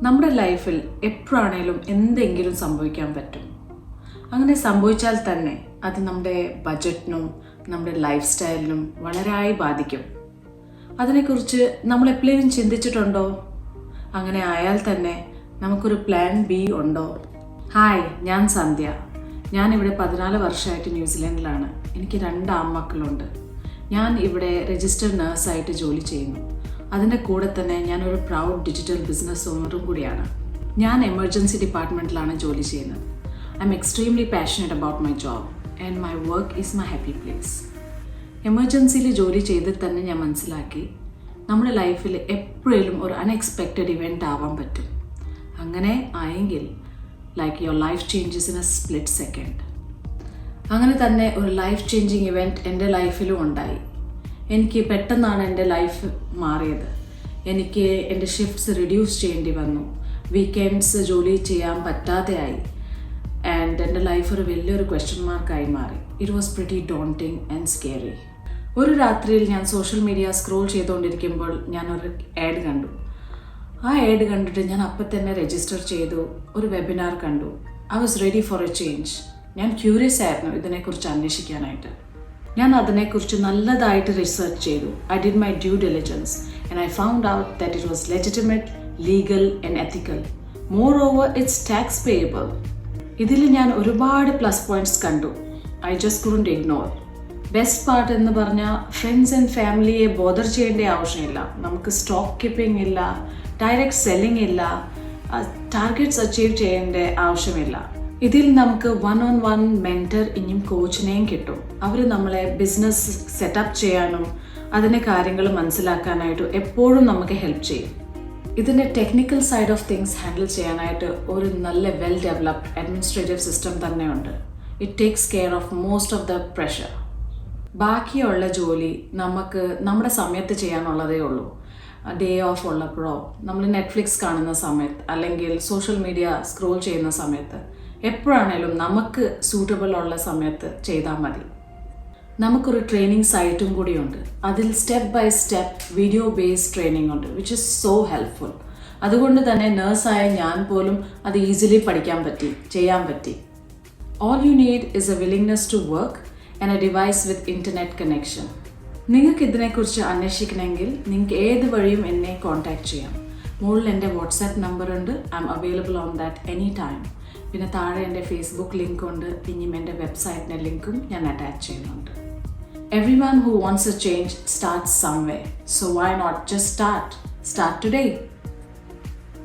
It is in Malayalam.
നമ്മുടെ ലൈഫിൽ എപ്പോഴാണേലും എന്തെങ്കിലും സംഭവിക്കാൻ പറ്റും. അങ്ങനെ സംഭവിച്ചാൽ തന്നെ അത് നമ്മുടെ ബജറ്റിനും നമ്മുടെ ലൈഫ് സ്റ്റൈലിനും വളരെയായി ബാധിക്കും. അതിനെക്കുറിച്ച് നമ്മൾ എപ്പോഴേലും ചിന്തിച്ചിട്ടുണ്ടോ? അങ്ങനെ ആയാൽ തന്നെ നമുക്കൊരു പ്ലാൻ ബി ഉണ്ടോ? ഹായ്, ഞാൻ സന്ധ്യ. ഞാനിവിടെ 14 വർഷമായിട്ട് ന്യൂസിലൻഡിലാണ്. എനിക്ക് 2 ആൺമക്കളുണ്ട്. ഞാൻ ഇവിടെ രജിസ്റ്റർഡ് നേഴ്സായിട്ട് ജോലി ചെയ്യുന്നു. അതിൻ്റെ കൂടെ തന്നെ ഞാനൊരു പ്രൗഡ് ഡിജിറ്റൽ ബിസിനസ് ഓണറും കൂടിയാണ്. ഞാൻ എമർജൻസി ഡിപ്പാർട്ട്മെൻറ്റിലാണ് ജോലി ചെയ്യുന്നത്. I am extremely passionate about my job and my work is my happy place. എമർജൻസിയിൽ ജോലി ചെയ്തിൽ തന്നെ ഞാൻ മനസ്സിലാക്കി, നമ്മുടെ ലൈഫിൽ എപ്പോഴും ഒരു അൺഎക്സ്പെക്റ്റഡ് ഇവൻ്റ് ആവാൻ പറ്റും. അങ്ങനെ ആയെങ്കിൽ like your life changes in A split second. അങ്ങനെ തന്നെ ഒരു ലൈഫ് ചേഞ്ചിങ് ഇവൻറ്റ് എൻ്റെ ലൈഫിലും ഉണ്ടായി. എനിക്ക് പെട്ടെന്നാണ് എൻ്റെ ലൈഫ് മാറിയത്. എനിക്ക് എൻ്റെ ഷിഫ്റ്റ്സ് റിഡ്യൂസ് ചെയ്യേണ്ടി വന്നു. വീക്കെൻഡ്സ് ജോലി ചെയ്യാൻ പറ്റാതെയായി. ആൻഡ് എൻ്റെ ലൈഫ് ഒരു വലിയൊരു ക്വസ്റ്റ്യൻ മാർക്കായി മാറി. It was pretty daunting and scary. ഒരു രാത്രിയിൽ ഞാൻ സോഷ്യൽ മീഡിയ സ്ക്രോൾ ചെയ്തുകൊണ്ടിരിക്കുമ്പോൾ ഞാനൊരു ആഡ് കണ്ടു. ആ ആഡ് കണ്ടിട്ട് ഞാൻ അപ്പം തന്നെ രജിസ്റ്റർ ചെയ്തു. ഒരു വെബിനാർ കണ്ടു. I was ready for A change. ഞാൻ ക്യൂരിയസ് ആയിരുന്നു ഇതിനെക്കുറിച്ച് അന്വേഷിക്കാനായിട്ട്. ഞാൻ അതിനെക്കുറിച്ച് നല്ലതായിട്ട് റിസർച്ച് ചെയ്തു. I did my due diligence and I found out that it was legitimate, legal and ethical. More over it's tax payable. ഇതിൽ ഞാൻ ഒരുപാട് പ്ലസ് പോയിന്റ്സ് കണ്ടു. I just couldn't ignore. Best part എന്ന് പറഞ്ഞാൽ ഫ്രണ്ട്സ് ആൻഡ് ഫാമിലിയെ ബോദർ ചെയ്യേണ്ട ആവശ്യമില്ല. നമുക്ക് സ്റ്റോക്ക് കീപ്പിംഗ് ഇല്ല, ഡയറക്റ്റ് സെല്ലിംഗ് ഇല്ല, ടാർഗറ്റ്സ് അച്ചീവ് ചെയ്യേണ്ട ആവശ്യമില്ല. ഇതിൽ നമുക്ക് 1-on-1 മെൻറ്റർ ഇനിയും കോച്ചിനെയും കിട്ടും. അവർ നമ്മളെ ബിസിനസ് സെറ്റപ്പ് ചെയ്യാനും അതിൻ്റെ കാര്യങ്ങൾ മനസ്സിലാക്കാനായിട്ടും എപ്പോഴും നമുക്ക് ഹെൽപ്പ് ചെയ്യും. ഇതിൻ്റെ technical side of things handle ചെയ്യാനായിട്ട് ഒരു നല്ല വെൽ ഡെവലപ്ഡ് അഡ്മിനിസ്ട്രേറ്റീവ് സിസ്റ്റം തന്നെയുണ്ട്. It takes care of most of the pressure. ബാക്കിയുള്ള ജോലി നമുക്ക് നമ്മുടെ സമയത്ത് ചെയ്യാനുള്ളതേ ഉള്ളൂ. ഡേ ഓഫ് ഉള്ളപ്പോഴോ നമ്മൾ നെറ്റ്ഫ്ലിക്സ് കാണുന്ന സമയത്ത് അല്ലെങ്കിൽ സോഷ്യൽ മീഡിയ സ്ക്രോൾ ചെയ്യുന്ന സമയത്ത് എപ്പോഴാണേലും നമുക്ക് സൂട്ടബിൾ ഉള്ള സമയത്ത് ചെയ്താൽ മതി. നമുക്കൊരു ട്രെയിനിങ് സൈറ്റും കൂടിയുണ്ട്. അതിൽ step by step video based training ഉണ്ട്, വിച്ച് ഇസ് സോ ഹെൽപ്ഫുൾ. അതുകൊണ്ട് തന്നെ നേഴ്സായ ഞാൻ പോലും അത് ഈസിലി ചെയ്യാൻ പറ്റി. All you need is a willingness to work and a device with internet connection. നിങ്ങൾക്ക് ഇതിനെക്കുറിച്ച് അന്വേഷിക്കണമെങ്കിൽ നിങ്ങൾക്ക് ഏത് വഴിയും എന്നെ കോൺടാക്ട് ചെയ്യാം. മുകളിൽ എൻ്റെ വാട്സാപ്പ് നമ്പറുണ്ട്. I am available on that any time. പിന്നെ താഴെ എൻ്റെ ഫേസ്ബുക്ക് ലിങ്ക് ഉണ്ട്. ഇനിയും എൻ്റെ വെബ്സൈറ്റിൻ്റെ ലിങ്കും ഞാൻ അറ്റാച്ച് ചെയ്യുന്നുണ്ട്. Everyone who wants a change starts somewhere. So why not just start? Start today.